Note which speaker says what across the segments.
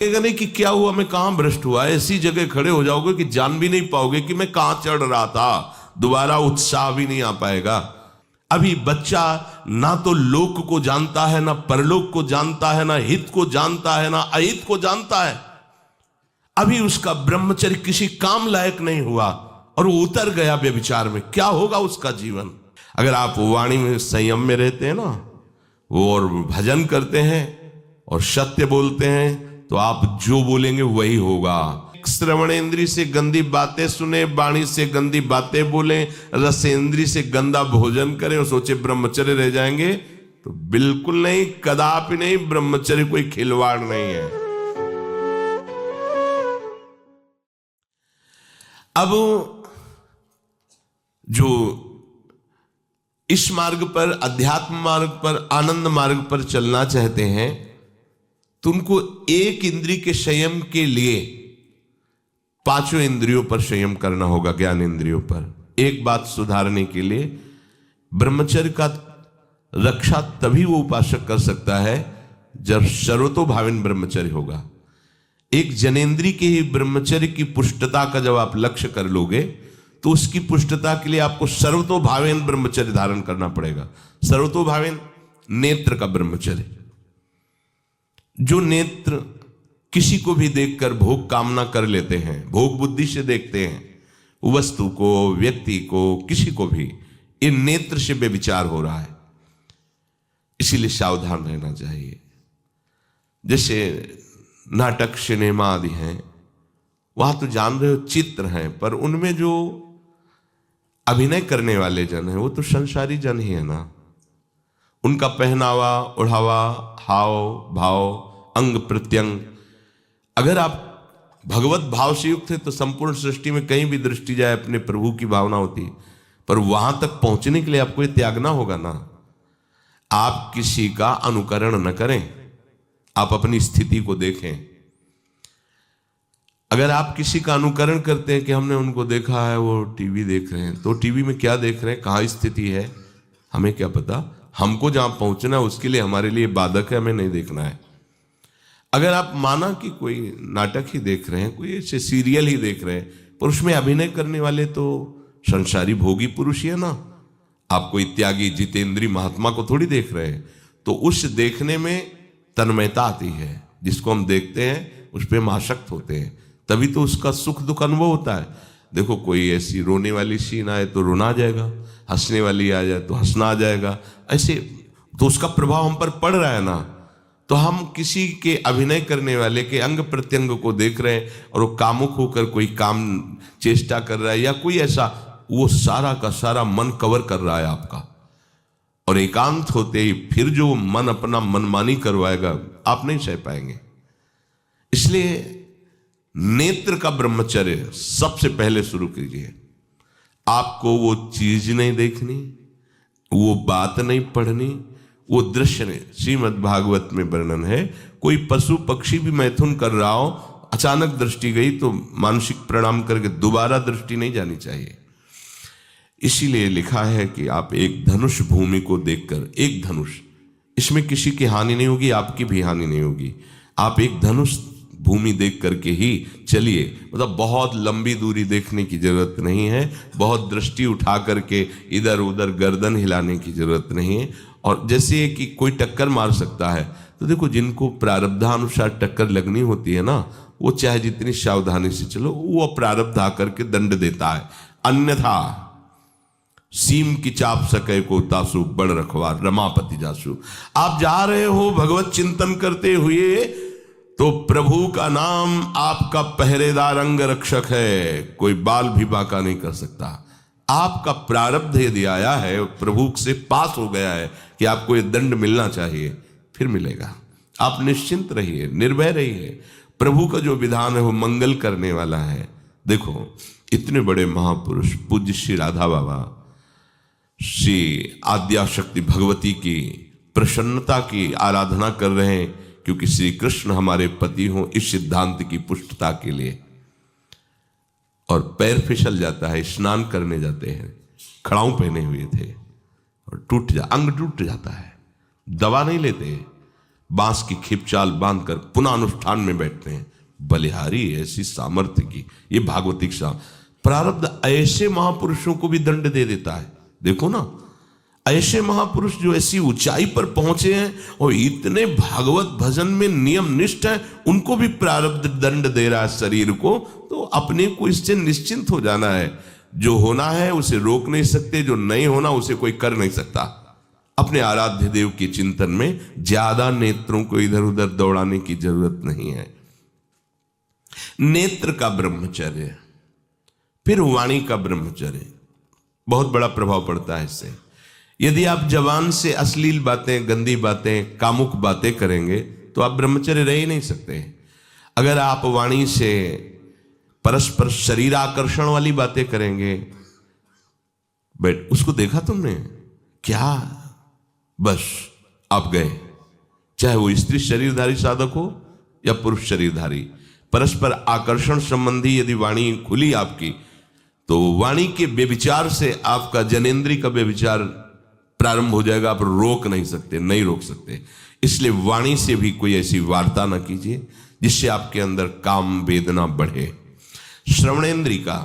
Speaker 1: नहीं कि क्या हुआ, मैं कहां भ्रष्ट हुआ। ऐसी जगह खड़े हो जाओगे कि जान भी नहीं पाओगे कि मैं कहां चढ़ रहा था। दोबारा उत्साह भी नहीं आ पाएगा। अभी बच्चा ना तो लोक को जानता है, ना परलोक को जानता है, ना हित को जानता है, ना अहित को जानता है। अभी उसका ब्रह्मचर्य किसी काम लायक नहीं हुआ और वो उतर गया व्यभिचार में। क्या होगा उसका जीवन? अगर आप वाणी में संयम में रहते हैं ना, वो और भजन करते हैं और सत्य बोलते हैं, तो आप जो बोलेंगे वही होगा। श्रवणेंद्री से गंदी बातें सुने, वाणी से गंदी बातें बोले, रसेंद्री से गंदा भोजन करें और सोचे ब्रह्मचर्य रह जाएंगे, तो बिल्कुल नहीं, कदापि नहीं। ब्रह्मचर्य कोई खिलवाड़ नहीं है। अब जो इस मार्ग पर, अध्यात्म मार्ग पर, आनंद मार्ग पर चलना चाहते हैं, तो उनको एक इंद्रिय के संयम के लिए पांचों इंद्रियों पर संयम करना होगा, ज्ञान इंद्रियों पर। एक बात सुधारने के लिए ब्रह्मचर्य का रक्षा तभी वो उपासक कर सकता है जब सर्वतोभावेन ब्रह्मचर्य होगा। एक जनेन्द्रीय के ही ब्रह्मचर्य की पुष्टता का जब आप लक्ष्य कर लोगे, तो उसकी पुष्टता के लिए आपको सर्वतोभावेन ब्रह्मचर्य धारण करना पड़ेगा। सर्वतोभावेन नेत्र का ब्रह्मचर्य। जो नेत्र किसी को भी देखकर भोग कामना कर लेते हैं, भोग बुद्धि से देखते हैं वस्तु को, व्यक्ति को, किसी को भी, ये नेत्र से व्यभिचार हो रहा है। इसीलिए सावधान रहना चाहिए। जैसे नाटक, सिनेमा आदि हैं, वहां तो जान रहे हो चित्र हैं, पर उनमें जो अभिनय करने वाले जन हैं वो तो संसारी जन ही है ना। उनका पहनावा, ओढ़ावा, हाव भाव, अंग प्रत्यंग, अगर आप भगवत भाव से युक्त है तो संपूर्ण सृष्टि में कहीं भी दृष्टि जाए अपने प्रभु की भावना होती है। पर वहां तक पहुंचने के लिए आपको ये त्यागना होगा ना। आप किसी का अनुकरण न करें, आप अपनी स्थिति को देखें। अगर आप किसी का अनुकरण करते हैं कि हमने उनको देखा है, वो टीवी देख रहे हैं, तो टीवी में क्या देख रहे हैं, कहाँ स्थिति है, हमें क्या पता। हमको जहां पहुंचना है उसके लिए हमारे लिए बाधक है, हमें नहीं देखना है। अगर आप माना कि कोई नाटक ही देख रहे हैं, कोई ऐसे सीरियल ही देख रहे हैं, पर उसमें अभिनय करने वाले तो संसारी भोगी पुरुष ही है ना। आप कोई त्यागी जितेंद्री महात्मा को थोड़ी देख रहे हैं। तो उस देखने में तन्मयता आती है। जिसको हम देखते हैं उस पर हम आसक्त होते हैं, तभी तो उसका सुख दुख अनुभव होता है। देखो कोई ऐसी रोने वाली सीन आए तो रोना आ जाएगा, हंसने वाली आ जाए तो हंसना आ जाएगा, ऐसे तो उसका प्रभाव हम पर पड़ रहा है ना। तो हम किसी के अभिनय करने वाले के अंग प्रत्यंग को देख रहे हैं और वो कामुक होकर कोई काम चेष्टा कर रहा है या कोई ऐसा, वो सारा का सारा मन कवर कर रहा है आपका। और एकांत होते ही फिर जो मन अपना मनमानी करवाएगा, आप नहीं सह पाएंगे। इसलिए नेत्र का ब्रह्मचर्य सबसे पहले शुरू कीजिए। आपको वो चीज नहीं देखनी, वो बात नहीं पढ़नी, वो दृश्य नहीं। श्रीमद् भागवत में वर्णन है, कोई पशु पक्षी भी मैथुन कर रहा हो, अचानक दृष्टि गई तो मानसिक प्रणाम करके दोबारा दृष्टि नहीं जानी चाहिए। इसीलिए लिखा है कि आप एक धनुष भूमि को देखकर, एक धनुष, इसमें किसी की हानि नहीं होगी, आपकी भी हानि नहीं होगी। आप एक धनुष भूमि देख करके ही चलिए। मतलब बहुत लंबी दूरी देखने की जरूरत नहीं है, बहुत दृष्टि उठा करके इधर उधर गर्दन हिलाने की जरूरत नहीं है। और जैसे कि कोई टक्कर मार सकता है, तो देखो जिनको प्रारब्धानुसार टक्कर लगनी होती है ना, वो चाहे जितनी सावधानी से चलो, वो प्रारब्ध आकर के दंड देता है। अन्यथा सीम की चाप सके को तासु, बड़ रखवार रमापति जासु। आप जा रहे हो भगवत चिंतन करते हुए, तो प्रभु का नाम आपका पहरेदार अंग रक्षक है, कोई बाल भी बाका नहीं कर सकता। आपका प्रारब्ध यदि आया है, प्रभु से पास हो गया है कि आपको ये दंड मिलना चाहिए, फिर मिलेगा। आप निश्चिंत रहिए, निर्भय रहिए। प्रभु का जो विधान है वो मंगल करने वाला है। देखो इतने बड़े महापुरुष पूज्य श्री राधा बाबा, श्री आद्याशक्ति भगवती की प्रसन्नता की आराधना कर रहे हैं, क्योंकि श्री कृष्ण हमारे पति हों, इस सिद्धांत की पुष्टता के लिए। और पैर फिसल जाता है, स्नान करने जाते हैं, खड़ाऊ पहने हुए थे और अंग टूट जाता है, दवा नहीं लेते, बांस की खिपचाल बांधकर पुनः अनुष्ठान में बैठते हैं। बलिहारी ऐसी सामर्थ्य की, ये भागवतिक प्रारब्ध ऐसे महापुरुषों को भी दंड दे देता है। देखो ना, ऐसे महापुरुष जो ऐसी ऊंचाई पर पहुंचे हैं और इतने भागवत भजन में नियम निष्ठ है, उनको भी प्रारब्ध दंड दे रहा है शरीर को। तो अपने को इससे निश्चिंत हो जाना है। जो होना है उसे रोक नहीं सकते, जो नहीं होना उसे कोई कर नहीं सकता। अपने आराध्य देव के चिंतन में ज्यादा नेत्रों को इधर उधर दौड़ाने की जरूरत नहीं है। नेत्र का ब्रह्मचर्य, फिर वाणी का ब्रह्मचर्य, बहुत बड़ा प्रभाव पड़ता है इससे। यदि आप जबान से अश्लील बातें, गंदी बातें, कामुक बातें करेंगे तो आप ब्रह्मचर्य रह ही नहीं सकते। अगर आप वाणी से परस्पर शरीर आकर्षण वाली बातें करेंगे, बट उसको देखा तुमने क्या, बस आप गए। चाहे वो स्त्री शरीरधारी साधक हो या पुरुष शरीरधारी, परस्पर आकर्षण संबंधी यदि वाणी खुली आपकी, तो वाणी के व्यभिचार से आपका जनेंद्री का व्यभिचार प्रारंभ हो जाएगा। आप रोक नहीं सकते, नहीं रोक सकते। इसलिए वाणी से भी कोई ऐसी वार्ता ना कीजिए जिससे आपके अंदर काम वेदना बढ़े। श्रवणेंद्री का,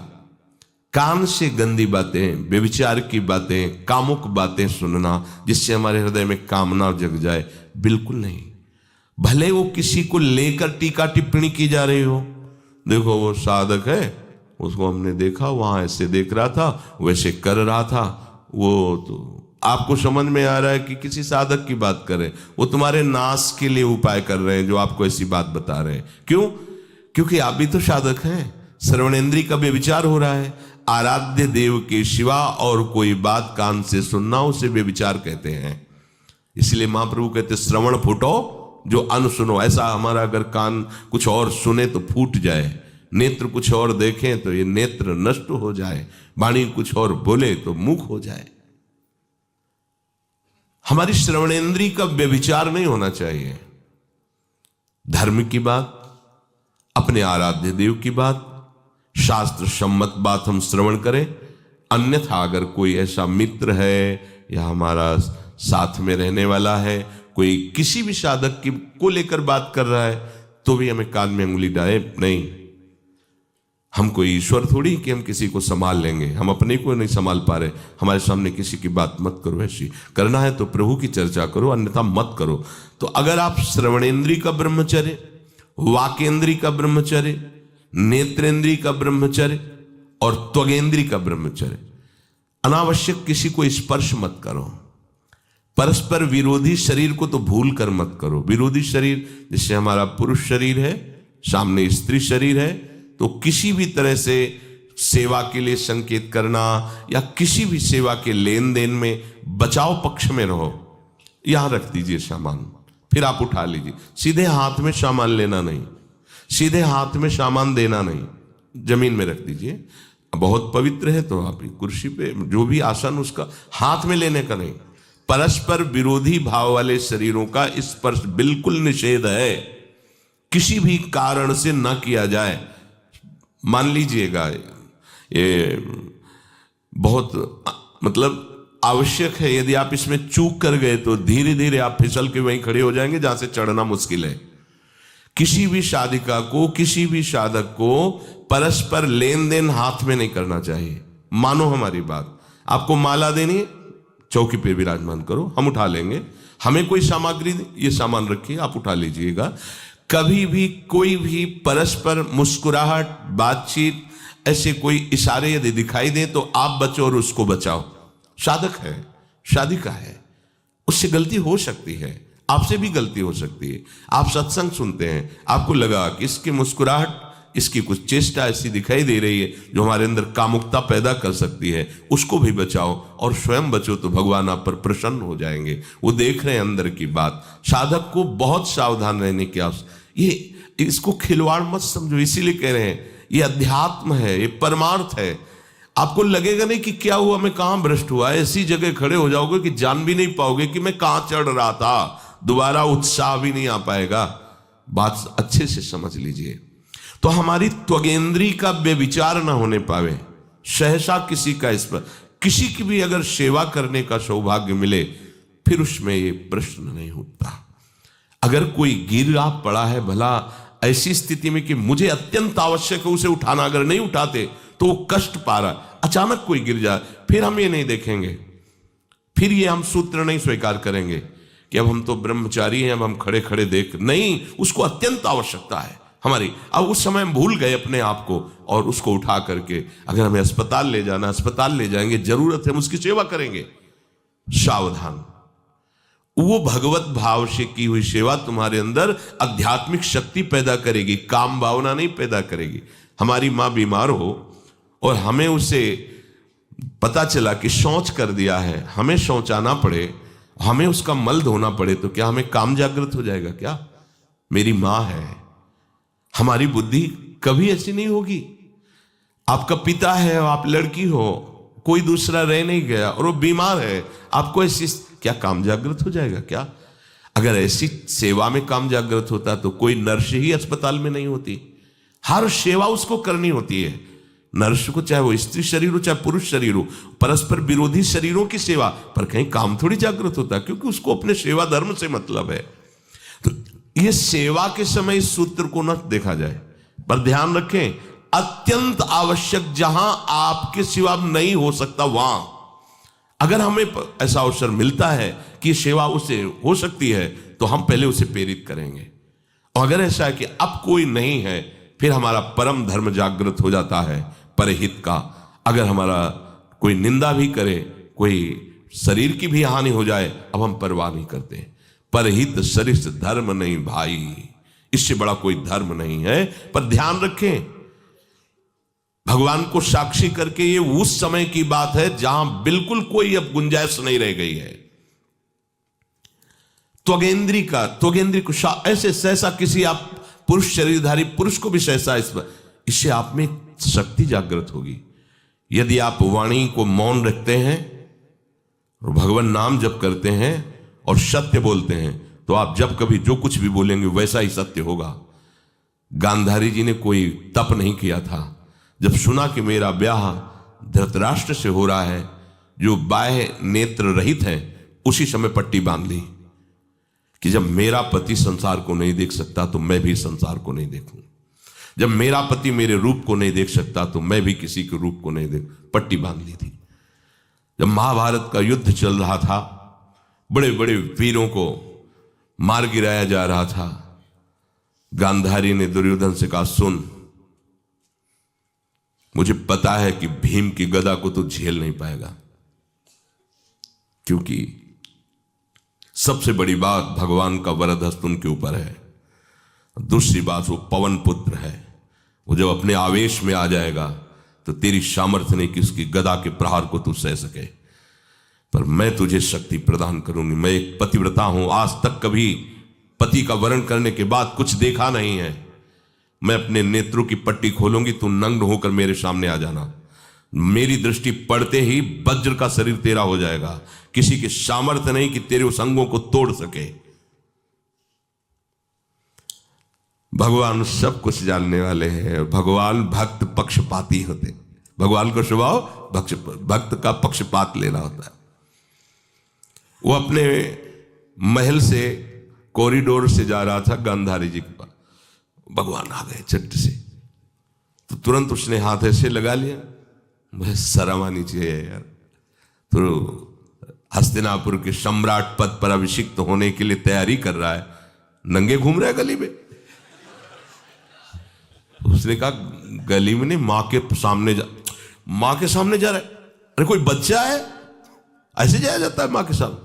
Speaker 1: कान से गंदी बातें, व्यभिचार की बातें, कामुक बातें सुनना जिससे हमारे हृदय में कामना जग जाए, बिल्कुल नहीं। भले वो किसी को लेकर टीका टिप्पणी की जा रही हो, देखो वो साधक है, उसको हमने देखा वहां ऐसे देख रहा था, वैसे कर रहा था, वो तो आपको समझ में आ रहा है कि किसी साधक की बात कर रहे हैं, वो तुम्हारे नाश के लिए उपाय कर रहे हैं जो आपको ऐसी बात बता रहे हैं। क्यों? क्योंकि आप भी तो साधक हैं। श्रवणेंद्री का व्यभिचार हो रहा है। आराध्य देव के सिवा और कोई बात कान से सुनना उसे व्यभिचार कहते हैं। इसलिए महाप्रभु कहते श्रवण फूटो जो अन्न सुनो। ऐसा हमारा अगर कान कुछ और सुने तो फूट जाए, नेत्र कुछ और देखें तो ये नेत्र नष्ट हो जाए, वाणी कुछ और बोले तो मुख हो जाए। हमारी श्रवणेंद्री का व्यभिचार नहीं होना चाहिए। धर्म की बात, अपने आराध्य देव की बात, शास्त्र सम्मत बात हम श्रवण करें। अन्यथा अगर कोई ऐसा मित्र है या हमारा साथ में रहने वाला है, कोई किसी भी साधक की को लेकर बात कर रहा है, तो भी हमें कान में उंगली डाले नहीं। हम कोई ईश्वर थोड़ी कि हम किसी को संभाल लेंगे, हम अपने को नहीं संभाल पा रहे। हमारे सामने किसी की बात मत करो, ऐसी करना है तो प्रभु की चर्चा करो, अन्यथा मत करो। तो अगर आप श्रवणेंद्री का ब्रह्मचर्य, वाकेंद्री का ब्रह्मचर्य, नेत्रेंद्री का ब्रह्मचर्य और त्वगेंद्री का ब्रह्मचर्य, अनावश्यक किसी को स्पर्श मत करो। परस्पर विरोधी शरीर को तो भूल कर मत करो। विरोधी शरीर जैसे हमारा पुरुष शरीर है, सामने स्त्री शरीर है, तो किसी भी तरह से सेवा के लिए संकेत करना या किसी भी सेवा के लेन देन में बचाव पक्ष में रहो। यहां रख दीजिए सामान, फिर आप उठा लीजिए। सीधे हाथ में सामान लेना नहीं, सीधे हाथ में सामान देना नहीं, जमीन में रख दीजिए। बहुत पवित्र है तो आप कुर्सी पे जो भी आसन उसका हाथ में लेने का नहीं। परस्पर विरोधी भाव वाले शरीरों का स्पर्श बिल्कुल निषेध है, किसी भी कारण से न किया जाए। मान लीजिएगा ये बहुत मतलब आवश्यक है, यदि आप इसमें चूक कर गए तो धीरे धीरे आप फिसल के वहीं खड़े हो जाएंगे जहां से चढ़ना मुश्किल है। किसी भी साधिका को, किसी भी साधक को परस्पर लेन देन हाथ में नहीं करना चाहिए। मानो हमारी बात, आपको माला देनी है, चौकी पे विराजमान करो, हम उठा लेंगे। हमें कोई सामग्री, ये सामान रखिए, आप उठा लीजिएगा। कभी भी कोई भी परस्पर मुस्कुराहट, बातचीत, ऐसे कोई इशारे यदि दिखाई दे तो आप बचो और उसको बचाओ। साधक है, साधिका है, उससे गलती हो सकती है, आपसे भी गलती हो सकती है। आप सत्संग सुनते हैं, आपको लगा कि इसकी मुस्कुराहट, इसकी कुछ चेष्टा ऐसी दिखाई दे रही है जो हमारे अंदर कामुकता पैदा कर सकती है, उसको भी बचाओ और स्वयं बचो, तो भगवान आप पर प्रसन्न हो जाएंगे। वो देख रहे हैं अंदर की बात। साधक को बहुत सावधान रहने की आवश्यकता। ये इसको खिलवाड़ मत समझो, इसीलिए कह रहे हैं ये अध्यात्म है, ये परमार्थ है। आपको लगेगा नहीं कि क्या हुआ, मैं कहां भ्रष्ट हुआ, ऐसी जगह खड़े हो जाओगे कि जान भी नहीं पाओगे कि मैं कहां चढ़ रहा था, दोबारा उत्साह भी नहीं आ पाएगा। बात अच्छे से समझ लीजिए। तो हमारी त्वगेंद्री का व्यभिचार ना होने पावे, सहसा किसी का इस पर, किसी की भी अगर सेवा करने का सौभाग्य मिले, फिर उसमें ये प्रश्न नहीं उठता। अगर कोई गिर आप पड़ा है भला ऐसी स्थिति में कि मुझे अत्यंत आवश्यक है उसे उठाना, अगर नहीं उठाते तो वो कष्ट पा रहा, अचानक कोई गिर जाए, फिर हम ये नहीं देखेंगे, फिर ये हम सूत्र नहीं स्वीकार करेंगे कि अब हम तो ब्रह्मचारी हैं, अब हम खड़े खड़े देख, नहीं, उसको अत्यंत आवश्यकता है हमारी। अब उस समय हम भूल गए अपने आप को और उसको उठा करके अगर हमें अस्पताल ले जाना, अस्पताल ले जाएंगे, जरूरत है हम उसकी सेवा करेंगे। सावधान, वो भगवत भाव से की हुई सेवा तुम्हारे अंदर आध्यात्मिक शक्ति पैदा करेगी, काम भावना नहीं पैदा करेगी। हमारी माँ बीमार हो और हमें उसे पता चला कि शौच कर दिया है, हमें शौचाना पड़े, हमें उसका मल धोना पड़े, तो क्या हमें काम जागृत हो जाएगा? क्या मेरी माँ है। हमारी बुद्धि कभी ऐसी नहीं होगी। आपका पिता है, आप लड़की हो, कोई दूसरा रह नहीं गया और वो बीमार है, आपको ऐसी क्या काम जागृत हो जाएगा? क्या अगर ऐसी सेवा में काम जागृत होता तो कोई नर्स ही अस्पताल में नहीं होती। हर सेवा उसको करनी होती है, नर्स को, चाहे वो स्त्री शरीर हो चाहे पुरुष शरीर हो, परस्पर विरोधी शरीरों की सेवा, पर कहीं काम थोड़ी जागृत होता है, क्योंकि उसको अपने सेवा धर्म से मतलब है। तो ये सेवा के समय इस सूत्र को न देखा जाए, पर ध्यान रखें, अत्यंत आवश्यक जहां आपके सिवा नहीं हो सकता वहां अगर हमें ऐसा अवसर मिलता है कि सेवा उसे हो सकती है तो हम पहले उसे प्रेरित करेंगे। और अगर ऐसा है कि अब कोई नहीं है, फिर हमारा परम धर्म जागृत हो जाता है परहित का। अगर हमारा कोई निंदा भी करे, कोई शरीर की भी हानि हो जाए, अब हम परवाह नहीं करते। परहित शरीर से धर्म नहीं भाई, इससे बड़ा कोई धर्म नहीं है। पर ध्यान रखें, भगवान को साक्षी करके ये उस समय की बात है जहां बिल्कुल कोई अब गुंजाइश नहीं रह गई है। त्वगेंद्री को ऐसे सहसा किसी आप पुरुष शरीरधारी पुरुष को भी सहसा इससे आप में शक्ति जागृत होगी। यदि आप वाणी को मौन रखते हैं और भगवान नाम जप करते हैं और सत्य बोलते हैं, तो आप जब कभी जो कुछ भी बोलेंगे वैसा ही सत्य होगा। गांधारी जी ने कोई तप नहीं किया था। जब सुना कि मेरा ब्याह धृतराष्ट्र से हो रहा है जो बाह्य नेत्र रहित है, उसी समय पट्टी बांध ली कि जब मेरा पति संसार को नहीं देख सकता तो मैं भी संसार को नहीं देखूं। जब मेरा पति मेरे रूप को नहीं देख सकता तो मैं भी किसी के रूप को नहीं देख, पट्टी बांध ली थी। जब महाभारत का युद्ध चल रहा था, बड़े बड़े वीरों को मार गिराया जा रहा था, गांधारी ने दुर्योधन से कहा, सुन, मुझे पता है कि भीम की गदा को तो झेल नहीं पाएगा, क्योंकि सबसे बड़ी बात भगवान का वरद हस्त उनके ऊपर है। दूसरी बात, वो पवन पुत्र है, वो जब अपने आवेश में आ जाएगा तो तेरी सामर्थ्य नहीं कि उसकी गदा के प्रहार को तू सह सके। पर मैं तुझे शक्ति प्रदान करूंगी। मैं एक पतिव्रता हूं, आज तक कभी पति का वरण करने के बाद कुछ देखा नहीं है। मैं अपने नेत्रों की पट्टी खोलूंगी, तू नग्न होकर मेरे सामने आ जाना। मेरी दृष्टि पड़ते ही वज्र का शरीर तेरा हो जाएगा। किसी के सामर्थ्य नहीं कि तेरे उस अंगों को तोड़ सके। भगवान सब कुछ जानने वाले हैं। भगवान भक्त पक्षपाती होते। भगवान का स्वभाव भक्त का पक्षपात लेना होता है। वो अपने महल से कॉरिडोर से जा रहा था गांधारी जी के पास, भगवान आ गए झट से, तो तुरंत उसने हाथ ऐसे लगा लिया। मुझे शर्म आनी चाहिए यार, तो हस्तिनापुर के सम्राट पद पर अभिषिक्त होने के लिए तैयारी कर रहा है, नंगे घूम रहा है गली में। उसने कहा, गली में नहीं, माँ के सामने जा रहा है। अरे कोई बच्चा है, ऐसे जाया जाता है माँ के सामने?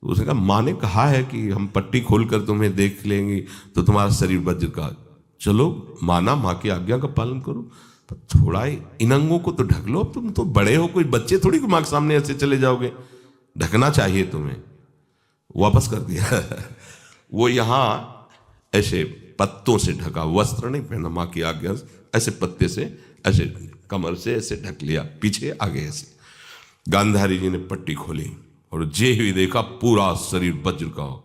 Speaker 1: उसने कहा, माँ ने कहा है कि हम पट्टी खोलकर तुम्हें देख लेंगे तो तुम्हारा शरीर वज्र का। चलो माना, माँ की आज्ञा का पालन करो, पर थोड़ा इन अंगों को तो ढक लो। तुम तो बड़े हो, कोई बच्चे थोड़ी माँ के सामने ऐसे चले जाओगे, ढकना चाहिए तुम्हें। वापस कर दिया। वो यहाँ ऐसे पत्तों से ढका, वस्त्र नहीं पहना, माँ की आज्ञा ऐसे पत्ते से ऐसे कमर से ऐसे ढक लिया, पीछे आगे ऐसे। गांधारी जी ने पट्टी खोली और जे ही देखा पूरा शरीर वज्र का हो।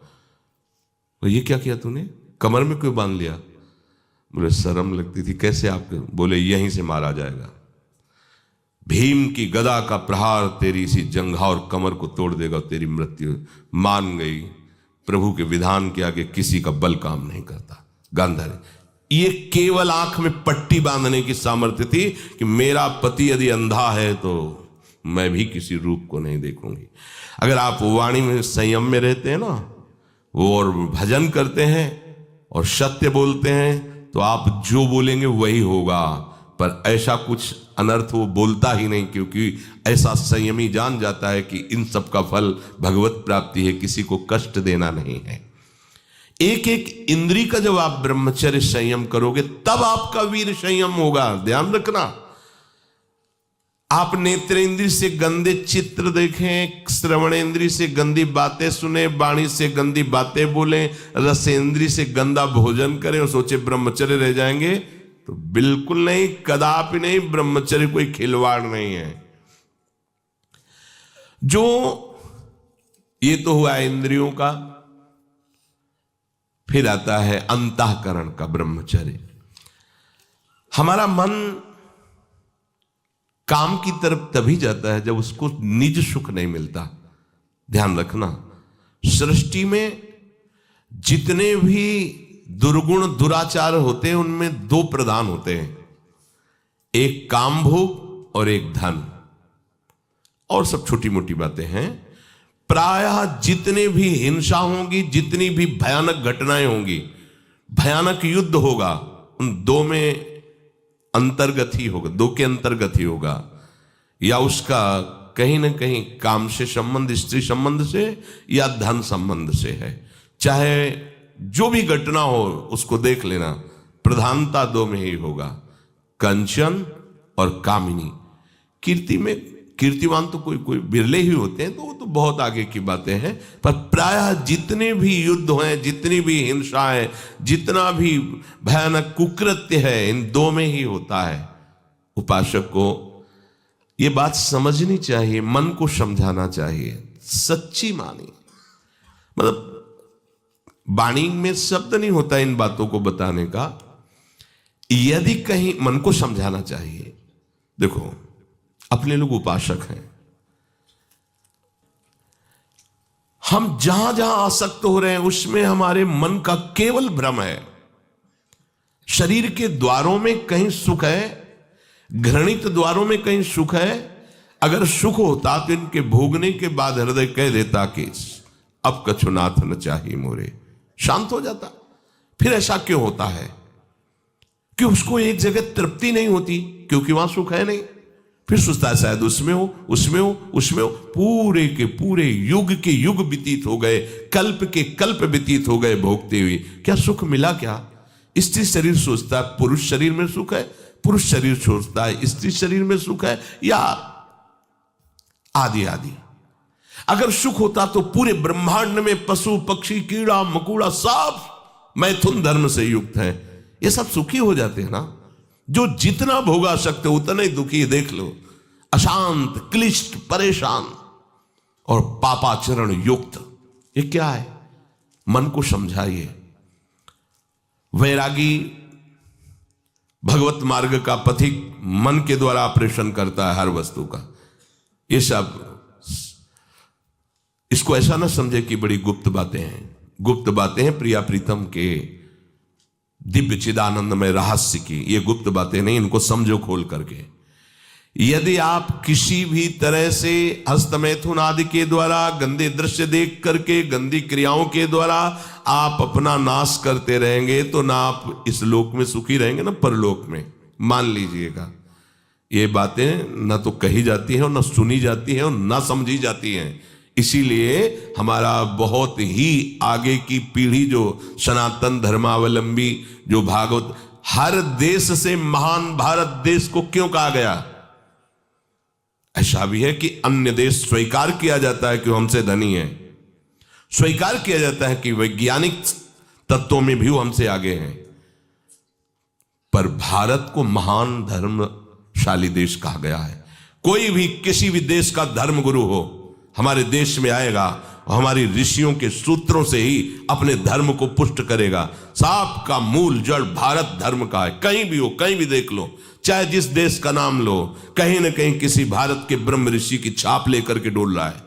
Speaker 1: तो ये क्या किया तूने, कमर में क्यों बांध लिया? बोले शर्म लगती थी। कैसे आपके? बोले यहीं से मारा जाएगा। भीम की गदा का प्रहार तेरी इसी जंघा और कमर को तोड़ देगा, तेरी मृत्यु। मान गई, प्रभु के विधान के आगे किसी का बल काम नहीं करता। गांधारी, ये केवल आंख में पट्टी बांधने की सामर्थ्य थी कि मेरा पति यदि अंधा है तो मैं भी किसी रूप को नहीं देखूंगी। अगर आप वाणी में संयम में रहते हैं ना, वो और भजन करते हैं और सत्य बोलते हैं, तो आप जो बोलेंगे वही होगा। पर ऐसा कुछ अनर्थ वो बोलता ही नहीं, क्योंकि ऐसा संयमी जान जाता है कि इन सब का फल भगवत प्राप्ति है, किसी को कष्ट देना नहीं है। एक एक इंद्री का जब आप ब्रह्मचर्य संयम करोगे तब आपका वीर संयम होगा। ध्यान रखना, आप नेत्रेंद्री से गंदे चित्र देखें, श्रवणेंद्री से गंदी बातें सुने, वाणी से गंदी बातें बोलें, रसेंद्री से गंदा भोजन करें और सोचे ब्रह्मचर्य रह जाएंगे, तो बिल्कुल नहीं, कदापि नहीं। ब्रह्मचर्य कोई खिलवाड़ नहीं है। जो ये तो हुआ इंद्रियों का, फिर आता है अंतःकरण का ब्रह्मचर्य। हमारा मन काम की तरफ तभी जाता है जब उसको निज सुख नहीं मिलता। ध्यान रखना, सृष्टि में जितने भी दुर्गुण दुराचार होते हैं उनमें दो प्रधान होते हैं, एक काम भोग और एक धन, और सब छोटी मोटी बातें हैं। प्रायः जितने भी हिंसा होंगी, जितनी भी भयानक घटनाएं होंगी, भयानक युद्ध होगा, उन दो में अंतर्गत ही होगा, दो के अंतर्गत ही होगा। या उसका कहीं ना कहीं काम से संबंध, स्त्री संबंध से या धन संबंध से है। चाहे जो भी घटना हो उसको देख लेना, प्रधानता दो में ही होगा, कंचन और कामिनी। कीर्ति में कीर्तिवान तो कोई कोई बिरले ही होते हैं, तो वो तो बहुत आगे की बातें हैं। पर प्रायः जितने भी युद्ध हैं, जितनी भी हिंसा है, जितना भी भयानक कुकृत्य है, इन दो में ही होता है। उपासक को ये बात समझनी चाहिए, मन को समझाना चाहिए, सच्ची मानी। मतलब वाणी में शब्द नहीं होता इन बातों को बताने का, यदि कहीं मन को समझाना चाहिए। देखो, अपने लोग उपासक हैं, हम जहां जहां आसक्त हो रहे हैं उसमें हमारे मन का केवल भ्रम है। शरीर के द्वारों में कहीं सुख है, घृणित द्वारों में कहीं सुख है। अगर सुख होता तो इनके भोगने के बाद हृदय कह देता कि अब कछु नाथ न चाहिए मोरे, शांत हो जाता। फिर ऐसा क्यों होता है कि उसको एक जगह तृप्ति नहीं होती, क्योंकि वहां सुख है नहीं। फिर सोचता है शायद उसमें हो, उसमें हो, उसमें हो। पूरे के पूरे युग के युग व्यतीत हो गए, कल्प के कल्प व्यतीत हो गए भोगते हुए, क्या सुख मिला? क्या स्त्री शरीर सोचता है पुरुष शरीर में सुख है, पुरुष शरीर सोचता है स्त्री शरीर में सुख है, या आदि आदि। अगर सुख होता तो पूरे ब्रह्मांड में पशु पक्षी कीड़ा मकोड़ा सब मैथुन धर्म से युक्त है, ये सब सुखी हो जाते हैं ना। जो जितना भोगा सकते उतना ही दुखी। देख लो, अशांत, क्लिष्ट, परेशान और पापाचरण युक्त, ये क्या है? मन को समझाइए। वैरागी भगवत मार्ग का पथिक मन के द्वारा ऑपरेशन करता है हर वस्तु का। ये सब, इसको ऐसा ना समझे कि बड़ी गुप्त बातें हैं। गुप्त बातें हैं प्रिया प्रीतम के दिव्य चिदानंदमय रहस्य की, ये गुप्त बातें नहीं, इनको समझो खोल करके। यदि आप किसी भी तरह से हस्तमैथुन आदि के द्वारा, गंदे दृश्य देख करके, गंदी क्रियाओं के द्वारा आप अपना नाश करते रहेंगे, तो ना आप इस लोक में सुखी रहेंगे ना परलोक में। मान लीजिएगा, ये बातें ना तो कही जाती हैं और ना सुनी जाती हैं और ना समझी जाती हैं। इसीलिए हमारा बहुत ही आगे की पीढ़ी जो सनातन धर्मावलंबी, जो भागवत, हर देश से महान भारत देश को क्यों कहा गया? ऐसा भी है कि अन्य देश स्वीकार किया जाता है कि वो हमसे धनी है, स्वीकार किया जाता है कि वैज्ञानिक तत्वों में भी वो हमसे आगे हैं, पर भारत को महान धर्मशाली देश कहा गया है। कोई भी किसी भी देश का धर्मगुरु हो हमारे देश में आएगा और हमारी ऋषियों के सूत्रों से ही अपने धर्म को पुष्ट करेगा। सांप का मूल जड़ भारत धर्म का है। कहीं भी हो, कहीं भी देख लो, चाहे जिस देश का नाम लो, कहीं ना कहीं किसी भारत के ब्रह्म ऋषि की छाप लेकर के डोल रहा है।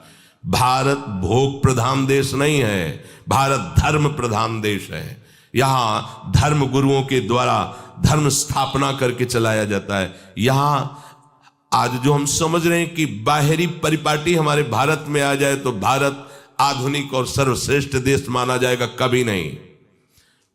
Speaker 1: भारत भोग प्रधान देश नहीं है, भारत धर्म प्रधान देश है। यहां धर्म गुरुओं के द्वारा धर्म स्थापना करके चलाया जाता है। यहां आज जो हम समझ रहे हैं कि बाहरी परिपाटी हमारे भारत में आ जाए तो भारत आधुनिक और सर्वश्रेष्ठ देश माना जाएगा, कभी नहीं।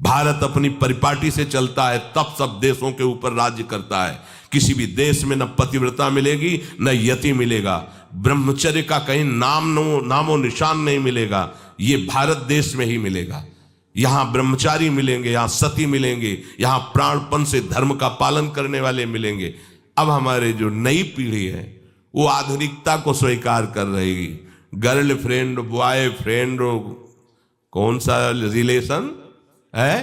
Speaker 1: भारत अपनी परिपाटी से चलता है, तब सब देशों के ऊपर राज्य करता है। किसी भी देश में न पतिव्रता मिलेगी न यति मिलेगा, ब्रह्मचर्य का कहीं नामो निशान नहीं मिलेगा। ये भारत देश में ही मिलेगा। यहां ब्रह्मचारी मिलेंगे, यहां सती मिलेंगे, यहां प्राणपण से धर्म का पालन करने वाले मिलेंगे। अब हमारे जो नई पीढ़ी है वो आधुनिकता को स्वीकार कर रही। गर्लफ्रेंड, बॉयफ्रेंड, कौन सा रिलेशन है,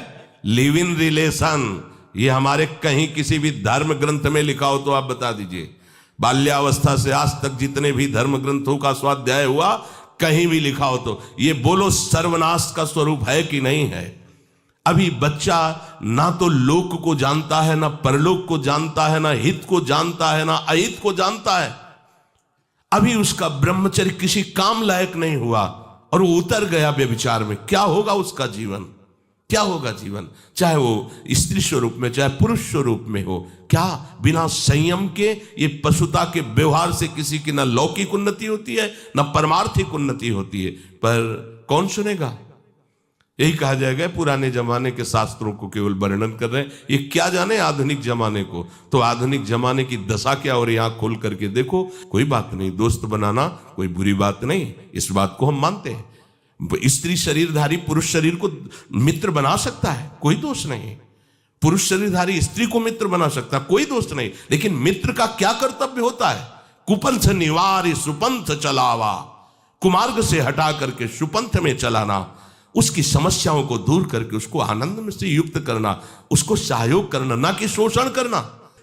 Speaker 1: लिव इन रिलेशन, ये हमारे कहीं किसी भी धर्म ग्रंथ में लिखा हो तो आप बता दीजिए। बाल्यावस्था से आज तक जितने भी धर्म ग्रंथों का स्वाध्याय हुआ, कहीं भी लिखा हो तो ये बोलो सर्वनाश का स्वरूप है कि नहीं है। अभी बच्चा ना तो लोक को जानता है, ना परलोक को जानता है, ना हित को जानता है, ना अहित को जानता है। अभी उसका ब्रह्मचर्य किसी काम लायक नहीं हुआ और वो उतर गया व्यभिचार में। क्या होगा उसका जीवन, क्या होगा जीवन, चाहे वो स्त्री स्वरूप में चाहे पुरुष स्वरूप में हो। क्या बिना संयम के ये पशुता के व्यवहार से किसी की ना लौकिक उन्नति होती है ना परमार्थिक उन्नति होती है। पर कौन सुनेगा, यही कहा जाएगा पुराने जमाने के शास्त्रों को केवल वर्णन कर रहे हैं, ये क्या जाने आधुनिक जमाने को। तो आधुनिक जमाने की दशा क्या हो रही है, आंख खोल करके देखो। कोई बात नहीं, दोस्त बनाना कोई बुरी बात नहीं, इस बात को हम मानते हैं। स्त्री शरीरधारी पुरुष शरीर को मित्र बना सकता है, कोई दोष नहीं। पुरुष शरीरधारी स्त्री को मित्र बना सकता है, कोई दोष नहीं। लेकिन मित्र का क्या कर्तव्य होता है, कुपंथ निवार सुपंथ चलावा, कुमार्ग से हटा करके सुपंथ में चलाना, उसकी समस्याओं को दूर करके उसको आनंद में से युक्त करना, उसको सहयोग करना, ना कि शोषण करना।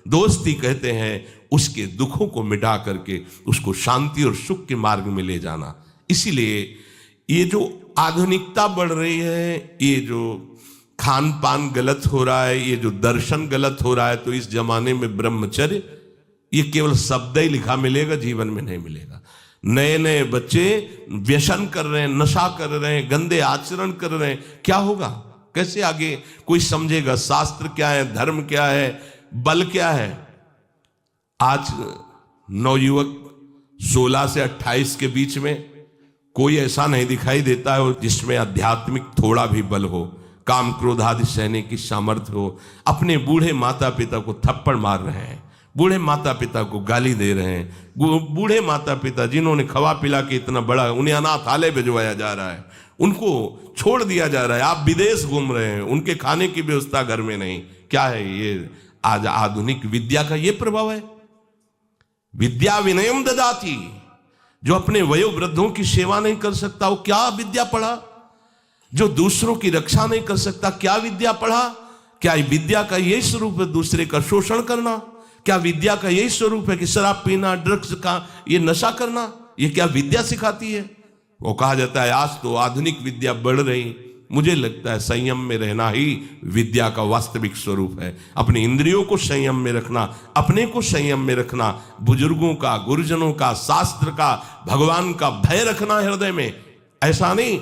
Speaker 1: दोस्ती कहते हैं उसके दुखों को मिटा करके उसको शांति और सुख के मार्ग में ले जाना। इसीलिए ये जो आधुनिकता बढ़ रही है, ये जो खान पान गलत हो रहा है, ये जो दर्शन गलत हो रहा है, तो इस जमाने में ब्रह्मचर्य ये केवल शब्द ही लिखा मिलेगा, जीवन में नहीं मिलेगा। नए नए बच्चे व्यसन कर रहे हैं, नशा कर रहे हैं, गंदे आचरण कर रहे हैं। क्या होगा, कैसे आगे कोई समझेगा शास्त्र क्या है, धर्म क्या है, बल क्या है। आज नवयुवक 16 से 28 के बीच में कोई ऐसा नहीं दिखाई देता है जिसमें आध्यात्मिक थोड़ा भी बल हो, काम क्रोध आदि सहने की सामर्थ्य हो। अपने बूढ़े माता पिता को थप्पड़ मार रहे हैं, बूढ़े माता पिता को गाली दे रहे हैं, बूढ़े माता पिता जिन्होंने खवा पिला के इतना बड़ा, उन्हें अनाथालय भिजवाया जा रहा है, उनको छोड़ दिया जा रहा है। आप विदेश घूम रहे हैं, उनके खाने की व्यवस्था घर में नहीं। क्या है ये, आज आधुनिक विद्या का ये प्रभाव है। विद्या विनयम ददाति, जो अपने वयोवृद्धों की सेवा नहीं कर सकता वो क्या विद्या पढ़ा, जो दूसरों की रक्षा नहीं कर सकता क्या विद्या पढ़ा। क्या विद्या का यही स्वरूप है दूसरे का शोषण करना? क्या विद्या का यही स्वरूप है कि शराब पीना, ड्रग्स का ये नशा करना, ये क्या विद्या सिखाती है? वो कहा जाता है आज तो आधुनिक विद्या बढ़ रही। मुझे लगता है संयम में रहना ही विद्या का वास्तविक स्वरूप है। अपनी इंद्रियों को संयम में रखना, अपने को संयम में रखना, बुजुर्गों का, गुरुजनों का, शास्त्र का, भगवान का भय रखना हृदय में। ऐसा नहीं,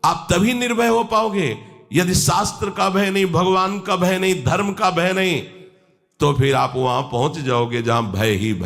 Speaker 1: आप तभी निर्भय हो पाओगे यदि शास्त्र का भय नहीं, भगवान का भय नहीं, धर्म का भय नहीं, तो फिर आप वहां पहुंच जाओगे जहां भय ही भय।